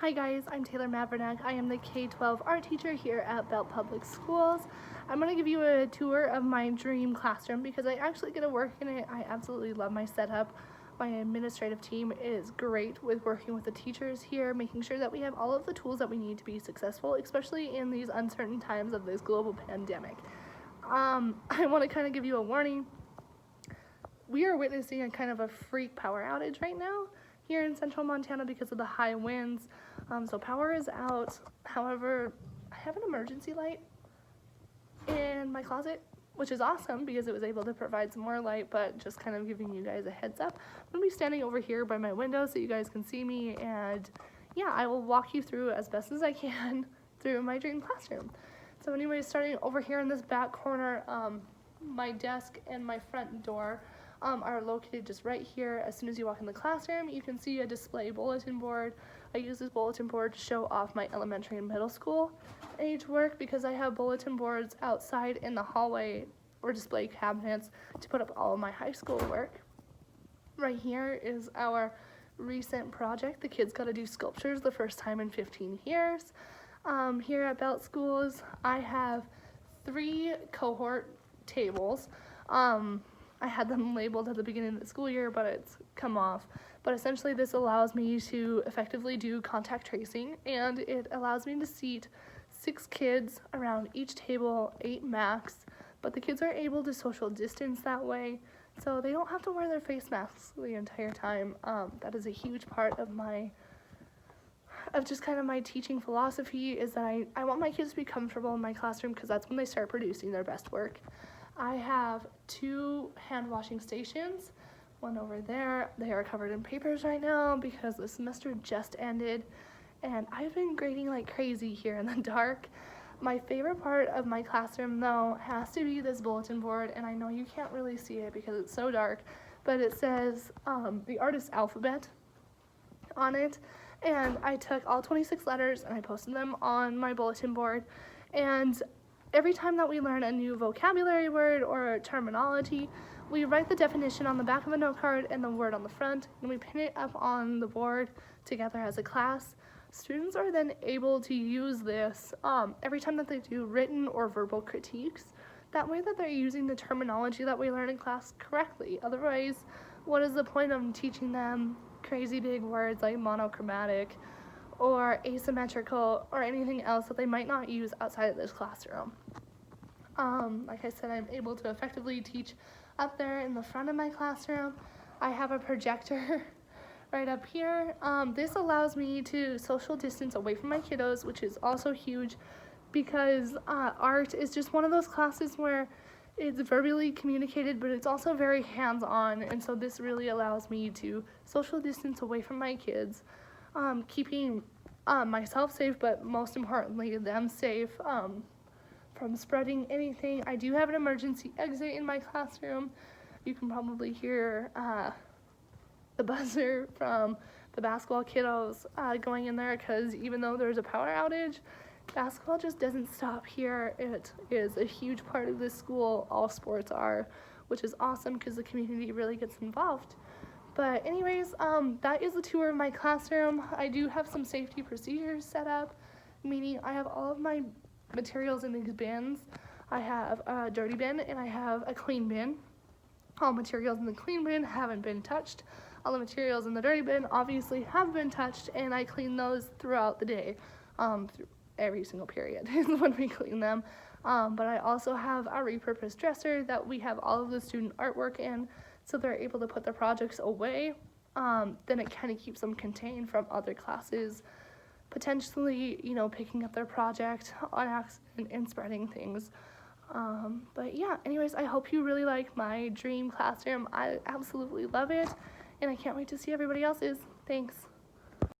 Hi guys, I'm Taylor Mavernack. I am the K-12 art teacher here at Belt Public Schools. I'm going to give you a tour of my dream classroom because I actually get to work in it. I absolutely love my setup. My administrative team is great with working with the teachers here, making sure that we have all of the tools that we need to be successful, especially in these uncertain times of this global pandemic. I want to kind of give you a warning. We are witnessing a kind of a freak power outage right now here in central Montana because of the high winds. So power is out. However, I have an emergency light in my closet, which is awesome because it was able to provide some more light, but just kind of giving you guys a heads up. I'm gonna be standing over here by my window so you guys can see me, and yeah, I will walk you through as best as I can through my dream classroom. So anyways, starting over here in this back corner, my desk and my front door are located just right here. As soon as you walk in the classroom, you can see a display bulletin board. I use this bulletin board to show off my elementary and middle school age work because I have bulletin boards outside in the hallway or display cabinets to put up all of my high school work. Right here is our recent project. The kids got to do sculptures the first time in 15 years. Here at Belt Schools, I have 3 cohort tables. I had them labeled at the beginning of the school year, but it's come off. But essentially this allows me to effectively do contact tracing, and it allows me to seat 6 kids around each table, 8 max, but the kids are able to social distance that way, so they don't have to wear their face masks the entire time. That is a huge part of just kind of my teaching philosophy, is that I want my kids to be comfortable in my classroom because that's when they start producing their best work. I have 2 hand washing stations, one over there. They are covered in papers right now because the semester just ended, and I've been grading like crazy here in the dark. My favorite part of my classroom though has to be this bulletin board, and I know you can't really see it because it's so dark, but it says the artist's alphabet on it, and I took all 26 letters and I posted them on my bulletin board, and every time that we learn a new vocabulary word or terminology, we write the definition on the back of a note card and the word on the front, and we pin it up on the board together as a class. Students are then able to use this every time that they do written or verbal critiques. That way that they're using the terminology that we learn in class correctly. Otherwise, what is the point of teaching them crazy big words like monochromatic or asymmetrical or anything else that they might not use outside of this classroom? Like I said, I'm able to effectively teach up there in the front of my classroom. I have a projector right up here. This allows me to social distance away from my kiddos, which is also huge because art is just one of those classes where it's verbally communicated, but it's also very hands-on, and so this really allows me to social distance away from my kids, keeping myself safe, but most importantly them safe from spreading anything. I do have an emergency exit in my classroom. You can probably hear the buzzer from the basketball kiddos going in there because even though there's a power outage, basketball just doesn't stop here. It is a huge part of this school. All sports are, which is awesome because the community really gets involved. But anyways, that is a tour of my classroom. I do have some safety procedures set up, meaning I have all of my materials in these bins. I have a dirty bin and I have a clean bin. All materials in the clean bin haven't been touched. All the materials in the dirty bin obviously have been touched, and I clean those throughout the day. Through every single period is when we clean them. But I also have a repurposed dresser that we have all of the student artwork in, so they're able to put their projects away. Then it kind of keeps them contained from other classes, potentially, picking up their project on accident and spreading things. But yeah, anyways, I hope you really like my dream classroom. I absolutely love it, and I can't wait to see everybody else's. Thanks.